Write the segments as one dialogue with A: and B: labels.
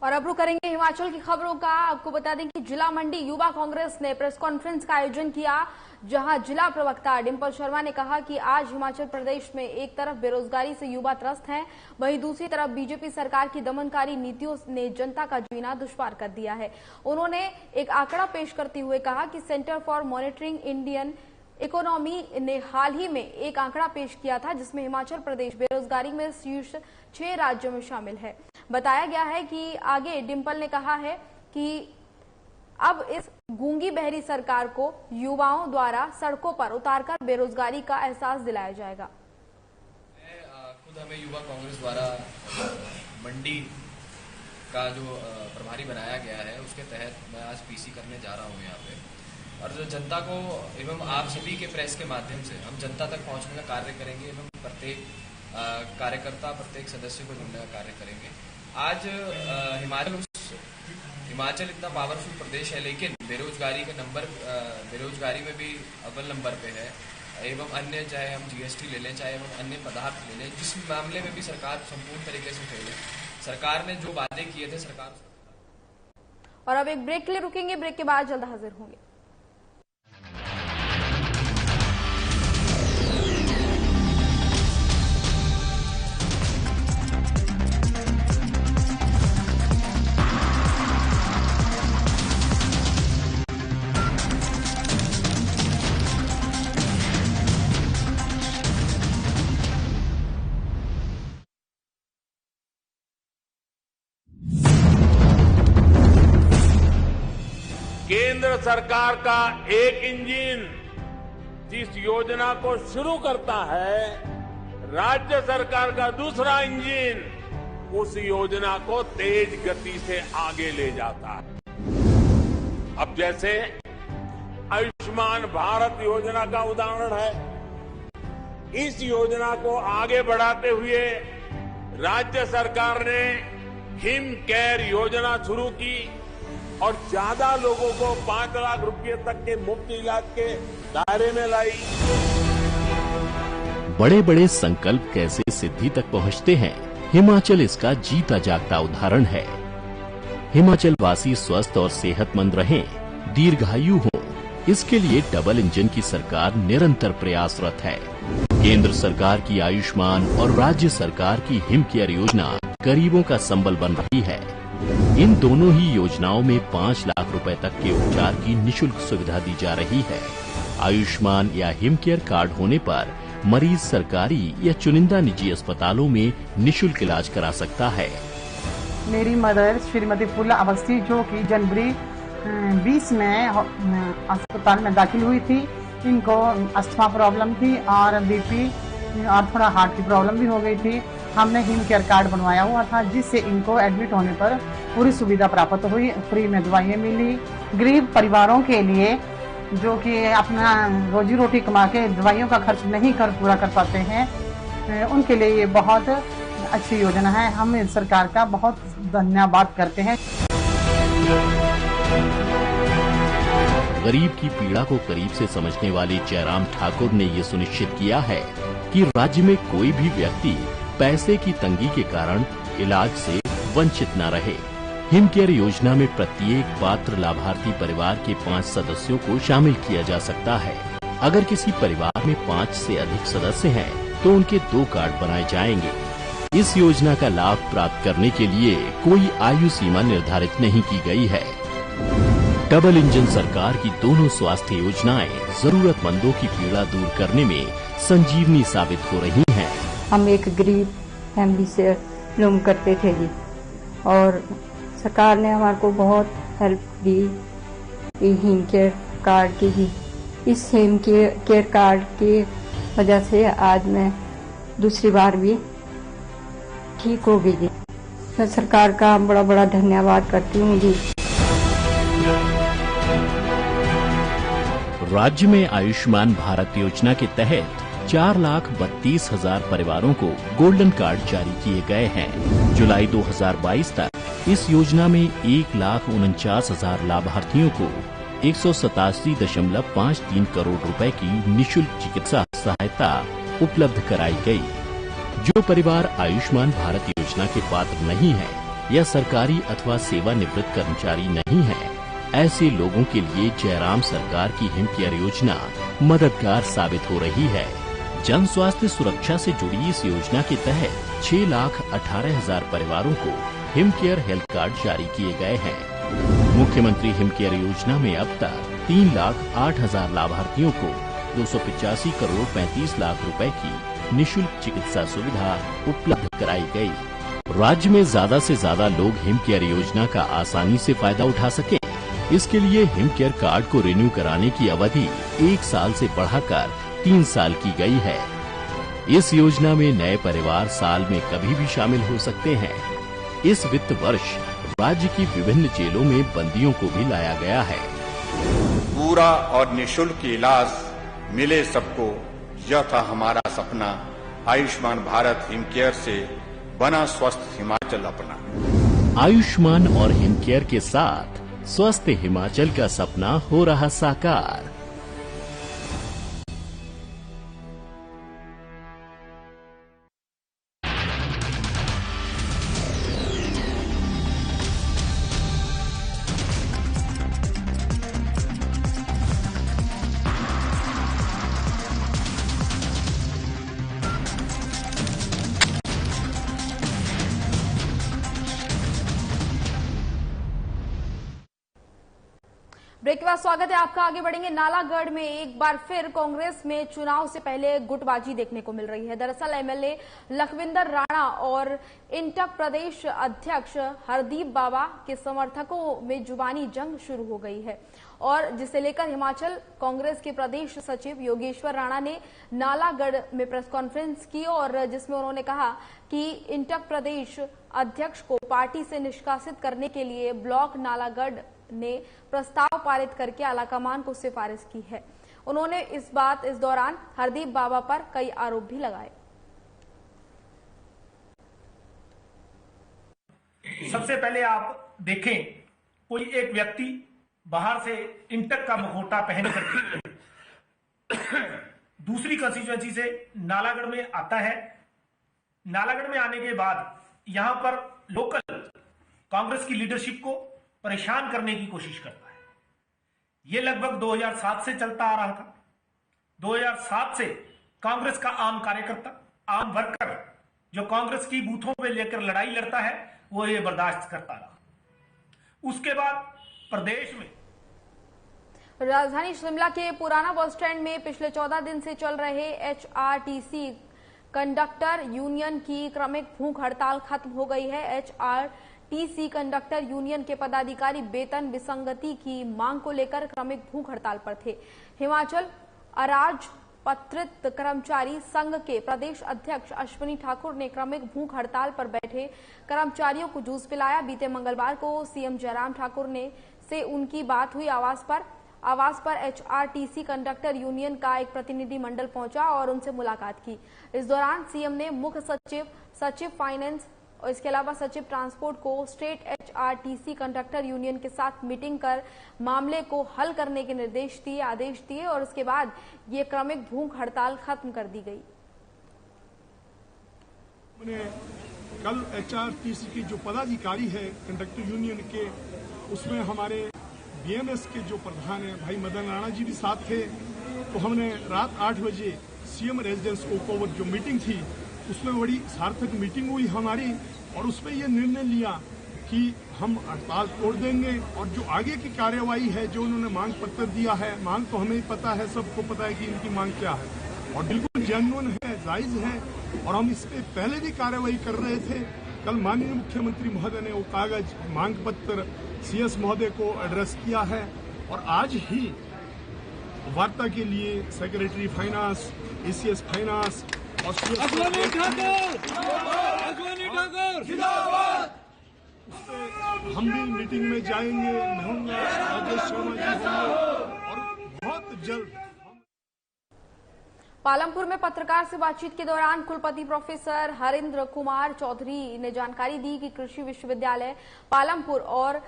A: और अब रुक करेंगे हिमाचल की खबरों का। आपको बता दें कि जिला मंडी युवा कांग्रेस ने प्रेस कॉन्फ्रेंस का आयोजन किया, जहां जिला प्रवक्ता डिंपल शर्मा ने कहा कि आज हिमाचल प्रदेश में एक तरफ बेरोजगारी से युवा त्रस्त हैं, वहीं दूसरी तरफ बीजेपी सरकार की दमनकारी नीतियों ने जनता का जीना दुश्वार कर दिया है। उन्होंने एक आंकड़ा पेश करते हुए कहा कि centre for monitoring Indian economy ने हाल ही में एक आंकड़ा पेश किया था, जिसमें हिमाचल प्रदेश बेरोजगारी में शीर्ष 6 राज्यों में शामिल है। बताया गया है कि आगे डिंपल ने कहा है कि अब इस गूंगी बहरी सरकार को युवाओं द्वारा सड़कों पर उतारकर बेरोजगारी का एहसास दिलाया जाएगा।
B: खुद हमें युवा कांग्रेस द्वारा मंडी का जो प्रभारी बनाया गया है, उसके तहत मैं आज पीसी करने जा रहा हूँ यहाँ पे, और जो जनता को एवं आप सभी के प्रेस के माध्यम से हम जनता तक पहुँचने का कार्य करेंगे एवं प्रत्येक कार्यकर्ता, प्रत्येक सदस्य को जोड़ने का कार्य करेंगे। आज हिमाचल इतना पावरफुल प्रदेश है, लेकिन बेरोजगारी के नंबर, बेरोजगारी में भी अव्वल नंबर पे है, एवं अन्य चाहे हम जीएसटी ले लें, चाहे हम अन्य पदार्थ ले लें, जिस मामले में भी सरकार संपूर्ण तरीके से फेल है। सरकार ने जो वादे किए थे सरकार।
A: और अब एक ब्रेक के लिए रुकेंगे, ब्रेक के बाद जल्द हाजिर होंगे।
C: केंद्र सरकार का एक इंजन जिस योजना को शुरू करता है, राज्य सरकार का दूसरा इंजन उस योजना को तेज गति से आगे ले जाता है। अब जैसे आयुष्मान भारत योजना का उदाहरण है, इस योजना को आगे बढ़ाते हुए राज्य सरकार ने हिम केयर योजना शुरू की और ज्यादा लोगों को 5 लाख रुपए तक के मुफ्त इलाज के दायरे में लाई।
D: बड़े बड़े संकल्प कैसे सिद्धि तक पहुंचते हैं, हिमाचल इसका जीता जागता उदाहरण है। हिमाचल वासी स्वस्थ और सेहतमंद रहें, दीर्घायु हो, इसके लिए डबल इंजन की सरकार निरंतर प्रयासरत है। केंद्र सरकार की आयुष्मान और राज्य सरकार की हिम केयर योजना गरीबों का संबल बन रही है। इन दोनों ही योजनाओं में 5 लाख रुपए तक के उपचार की निशुल्क सुविधा दी जा रही है। आयुष्मान या हिम केयर कार्ड होने पर मरीज सरकारी या चुनिंदा निजी अस्पतालों में निशुल्क इलाज करा सकता है।
E: मेरी मदर श्रीमती फूला अवस्थी, जो कि जनवरी 20 में अस्पताल में दाखिल हुई थी, इनको अस्थमा प्रॉब्लम थी और बीपी और थोड़ा हार्ट की प्रॉब्लम भी हो गई थी। हमने हिम केयर कार्ड बनवाया हुआ था, जिससे इनको एडमिट होने पर पूरी सुविधा प्राप्त हुई, फ्री में दवाइयाँ मिली। गरीब परिवारों के लिए जो कि अपना रोजी रोटी कमा के दवाइयों का खर्च नहीं पूरा कर पाते हैं, उनके लिए ये बहुत अच्छी योजना है। हम इस सरकार का बहुत धन्यवाद करते हैं।
D: गरीब की पीड़ा को करीब से समझने वाले जयराम ठाकुर ने ये सुनिश्चित किया है कि राज्य में कोई भी व्यक्ति पैसे की तंगी के कारण इलाज से वंचित न रहे। हिम केयर योजना में प्रत्येक पात्र लाभार्थी परिवार के 5 सदस्यों को शामिल किया जा सकता है। अगर किसी परिवार में 5 से अधिक सदस्य हैं, तो उनके 2 कार्ड बनाए जाएंगे। इस योजना का लाभ प्राप्त करने के लिए कोई आयु सीमा निर्धारित नहीं की गई है। डबल इंजन सरकार की दोनों स्वास्थ्य योजनाएं जरूरतमंदों की पीड़ा दूर करने में संजीवनी साबित हो रही हैं।
F: हम एक गरीब फैमिली से बिलोंग करते थे जी, और सरकार ने हमारे को बहुत हेल्प दी हिम केयर कार्ड की जी। इस हिम केयर कार्ड की वजह से आज मैं दूसरी बार भी ठीक हो गई जी। मैं सरकार का बड़ा बड़ा धन्यवाद करती हूँ जी।
D: राज्य में आयुष्मान भारत योजना के तहत 4,32,000 परिवारों को गोल्डन कार्ड जारी किए गए हैं। जुलाई 2022 तक इस योजना में 1,49,000 लाभार्थियों को 187.53 करोड़ रुपए की निशुल्क चिकित्सा सहायता उपलब्ध कराई गई। जो परिवार आयुष्मान भारत योजना के पात्र नहीं है, या सरकारी अथवा सेवानिवृत्त कर्मचारी नहीं हैं, ऐसे लोगों के लिए जयराम सरकार की हिम केयर योजना मददगार साबित हो रही है। जन स्वास्थ्य सुरक्षा से जुड़ी इस योजना के तहत 6,18,000 परिवारों को हिम केयर हेल्थ कार्ड जारी किए गए हैं। मुख्यमंत्री हिम केयर योजना में अब तक 3,08,000 लाभार्थियों को 285 करोड़ 35 लाख रुपए की निःशुल्क चिकित्सा सुविधा उपलब्ध कराई गई। राज्य में ज्यादा से ज्यादा लोग हिम केयर योजना का आसानी से फायदा उठा सके, इसके लिए हिम केयर कार्ड को रिन्यू कराने की अवधि 1 साल से बढ़ाकर 3 साल की गई है। इस योजना में नए परिवार साल में कभी भी शामिल हो सकते हैं। इस वित्त वर्ष राज्य की विभिन्न जेलों में बंदियों को भी लाया गया है।
G: पूरा और निःशुल्क इलाज मिले सबको, यह था हमारा सपना। आयुष्मान भारत हिम केयर से बना स्वस्थ हिमाचल अपना।
D: आयुष्मान और हिम केयर के साथ स्वस्थ हिमाचल का सपना हो रहा साकार।
A: ब्रेक के बाद स्वागत है आपका। आगे बढ़ेंगे। नालागढ़ में एक बार फिर कांग्रेस में चुनाव से पहले गुटबाजी देखने को मिल रही है। दरअसल एमएलए लखविंदर राणा और इंटक प्रदेश अध्यक्ष हरदीप बाबा के समर्थकों में जुबानी जंग शुरू हो गई है, और जिसे लेकर हिमाचल कांग्रेस के प्रदेश सचिव योगेश्वर राणा ने नालागढ़ में प्रेस कॉन्फ्रेंस की, और जिसमें उन्होंने कहा कि इंटक प्रदेश अध्यक्ष को पार्टी से निष्कासित करने के लिए ब्लॉक नालागढ़ ने प्रस्ताव पारित करके आलाकमान को सिफारिश की है। उन्होंने इस दौरान हरदीप बाबा पर कई आरोप भी लगाए।
H: सबसे पहले आप देखें, कोई एक व्यक्ति बाहर से इंटक का मुखौटा पहन करके दूसरी कंस्टिट्यूएंसी से नालागढ़ में आता है। नालागढ़ में आने के बाद यहां पर लोकल कांग्रेस की लीडरशिप को परेशान करने की कोशिश करता है। यह लगभग 2007 से चलता आ रहा था। 2007 से कांग्रेस का आम कार्यकर्ता, आम वर्कर जो कांग्रेस की बूथों पे लेकर लड़ाई लड़ता है, वो ये बर्दाश्त करता रहा। उसके बाद प्रदेश में
A: राजधानी शिमला के पुराना बस स्टैंड में पिछले 14 दिन से चल रहे HRTC कंडक्टर यूनियन की क्रमिक भूख हड़ताल खत्म हो गई है। HRTC कंडक्टर यूनियन के पदाधिकारी वेतन विसंगति की मांग को लेकर क्रमिक भूख हड़ताल पर थे। हिमाचल अराजपत्रित कर्मचारी संघ के प्रदेश अध्यक्ष अश्विनी ठाकुर ने क्रमिक भूख हड़ताल पर बैठे कर्मचारियों को जूस पिलाया। बीते मंगलवार को सीएम जयराम ठाकुर से उनकी बात हुई। आवास पर HRTC कंडक्टर यूनियन का एक प्रतिनिधि मंडल पहुंचा और उनसे मुलाकात की। इस दौरान सीएम ने मुख्य सचिव फाइनेंस और इसके अलावा सचिव ट्रांसपोर्ट को स्टेट HRTC कंडक्टर यूनियन के साथ मीटिंग कर मामले को हल करने के आदेश दिए और उसके बाद ये क्रमिक भूख हड़ताल खत्म कर दी गई।
I: कल HRTC की जो पदाधिकारी है कंडक्टर यूनियन के, उसमें हमारे BMS के जो प्रधान है भाई मदन राणा जी भी साथ थे। तो हमने रात 8 बजे CM रेजिडेंस ओक ओवर जो मीटिंग थी, उसमें बड़ी सार्थक मीटिंग हुई हमारी, और उसमें यह निर्णय लिया कि हम हड़ताल तोड़ देंगे और जो आगे की कार्यवाही है, जो उन्होंने मांग पत्र दिया है, मांग तो हमें ही पता है, सबको पता है कि इनकी मांग क्या है और बिल्कुल जेन्युइन है, जायज है, और हम इस पे पहले भी कार्यवाही कर रहे थे। कल माननीय मुख्यमंत्री महोदय ने वो कागज मांग पत्र CS महोदय को एड्रेस किया है, और आज ही वार्ता के लिए सेक्रेटरी फाइनेंस, ACS फाइनेंस और हम भी मीटिंग में जाएंगे। मैं होंगे, राजेश शर्मा जी होंगे, और बहुत जल्द।
A: पालमपुर में पत्रकार से बातचीत के दौरान कुलपति प्रोफेसर हरिंद्र कुमार चौधरी ने जानकारी दी कि कृषि विश्वविद्यालय पालमपुर और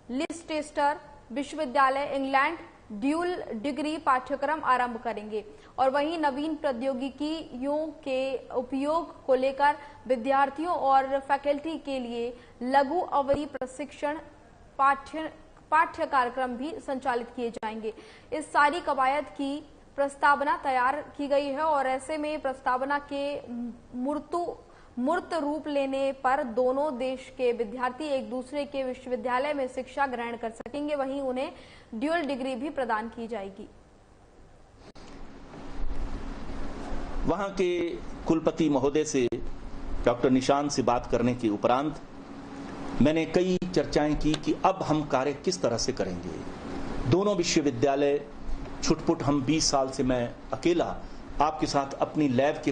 A: लिस्टेस्टर विश्वविद्यालय इंग्लैंड ड्यूल डिग्री पाठ्यक्रम आरंभ करेंगे और वहीं नवीन प्रौद्योगिकियों के उपयोग को लेकर विद्यार्थियों और फैकल्टी के लिए लघु अवधि प्रशिक्षण पाठ्य कार्यक्रम भी संचालित किए जाएंगे। इस सारी कवायद की प्रस्तावना तैयार की गई है और ऐसे में प्रस्तावना के मूर्त रूप लेने पर दोनों देश के विद्यार्थी एक दूसरे के विश्वविद्यालय में शिक्षा ग्रहण कर सकेंगे। वहीं उन्हें ड्यूल डिग्री भी प्रदान की जाएगी।
J: वहां के कुलपति महोदय से डॉक्टर निशांत से बात करने के उपरांत मैंने कई चर्चाएं की कि अब हम कार्य किस तरह से करेंगे। दोनों विश्वविद्यालय छुटपुट हम 20 साल से मैं अकेला आपके साथ अपनी लैब के